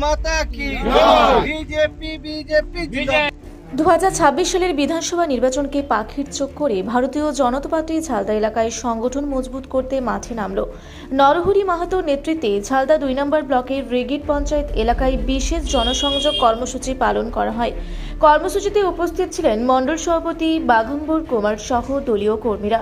মাতা কি BJP BJP 2026 সালের বিধানসভা নির্বাচনকে পাখির চোখ করে ভারতীয় জনতা পার্টি ঝালদা এলাকায় সংগঠন মজবুত করতে মাঠে নামল। নরহরি মাহাতোর নেতৃত্বে ঝালদা 2 নম্বর ব্লকের রেগিট পঞ্চায়েত এলাকায় বিশেষ জনসংযোগ কর্মসূচি পালন করা হয়। কর্মসূচিতে উপস্থিত ছিলেন মণ্ডল সভাপতি বাঘম্বর কুমার সহ দলীয় কর্মীরা।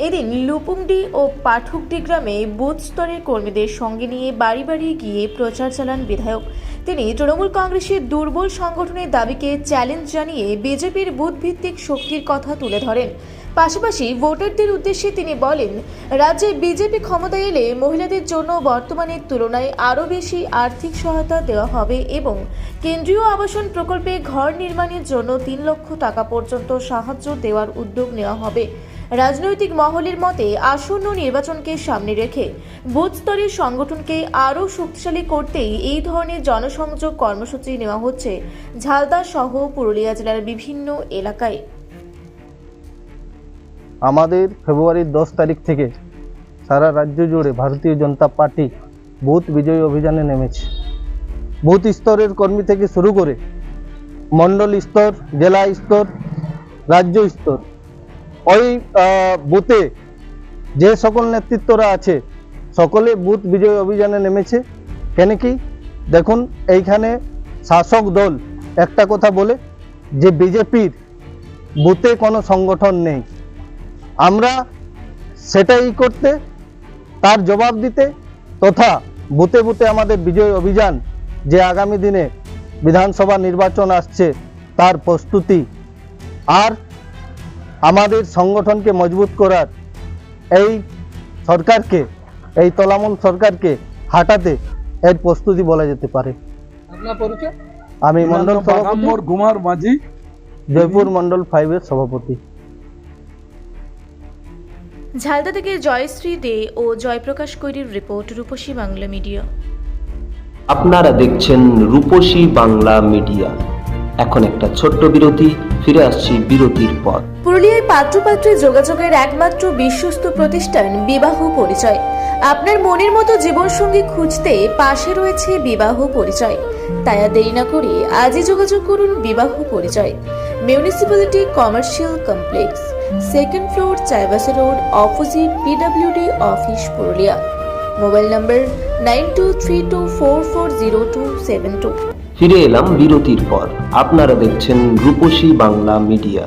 এদিন লুপুংডি ও পাঠকডি গ্রামে বুথ স্তরের কর্মীদের সঙ্গে নিয়ে বাড়ি বাড়ি গিয়ে প্রচার চালান বিধায়ক। তিনি তৃণমূল কংগ্রেসের দুর্বল সংগঠনের দাবিকে চ্যালেঞ্জ জানিয়ে বিজেপির বুথ ভিত্তিক শক্তির কথা তুলে ধরেন। পাশাপাশি ভোটারদের উদ্দেশ্যে তিনি বলেন, রাজ্যে বিজেপি ক্ষমতায় এলে মহিলাদের জন্য বর্তমানের তুলনায় আরও বেশি আর্থিক সহায়তা দেওয়া হবে এবং কেন্দ্রীয় আবাসন প্রকল্পে ঘর নির্মাণের জন্য 3 লক্ষ টাকা পর্যন্ত সাহায্য দেওয়ার উদ্যোগ নেওয়া হবে। রাজনৈতিক মহলের মতে আসন্ন নির্বাচনকে সামনে রেখে বুথ স্তরের সংগঠনকে আরও শক্তিশালী করতেই এই ধরনের জনসংযোগ কর্মসূচি নেওয়া হচ্ছে ঝালদা সহ পুরুলিয়া জেলার বিভিন্ন এলাকায়। আমাদের ফেব্রুয়ারির 10 তারিখ থেকে সারা রাজ্য জুড়ে ভারতীয় জনতা পার্টি বুথ বিজয়ী অভিযানে নেমেছে। বুথ স্তরের কর্মী থেকে শুরু করে মণ্ডল স্তর, জেলা স্তর, রাজ্য স্তর, ওই বুথে যে সকল নেতৃত্বরা আছে সকলে বুথ বিজয় অভিযানে নেমেছে। কেন কি দেখুন, এইখানে শাসক দল একটা কথা বলে যে বিজেপির বুথে কোনো সংগঠন নেই। আমরা সেটাই করতে, তার জবাব দিতে তথা বুথে বুথে আমাদের বিজয় অভিযান, যে আগামী দিনে বিধানসভা নির্বাচন আসছে তার প্রস্তুতি আর আমাদের সংগঠনকে মজবুত করার এই সরকারকে, এই তলামূল সরকারকে হাঁটাতে এর প্রস্তুতি বলা যেতে পারে। আপনার পরিচয়? আমি মন্ডল সভাপতি, কুমার মাঝি, জয়পুর মন্ডল 5 এর সভাপতি। ঝালদা থেকে জয়শ্রী দে ও জয়প্রকাশ কৈরির রিপোর্ট, রূপসী বাংলা মিডিয়া। আপনারা দেখছেন রূপসী বাংলা মিডিয়া। এখন একটা ছোট্ট বিরতি, ফিরে আসছি বিরতির পর। পুরুলিয়ায় পাত্রপাত্রী যোগাযোগের একমাত্র বিশ্বস্ত প্রতিষ্ঠান বিবাহ পরিচয়। আপনার মনের মতো জীবনসঙ্গী খুঁজতে পাশে রয়েছে বিবাহ পরিচয়। তাই আর দেরি না করে আজই যোগাযোগ করুন বিবাহ পরিচয়। Municipality commercial complex, 2nd floor, Chaibasa road, opposite PWD office, Purulia. Mobile নম্বর 9232440272। ফিরে এলাম বিরতির পর। আপনারা দেখছেন রূপসী বাংলা মিডিয়া।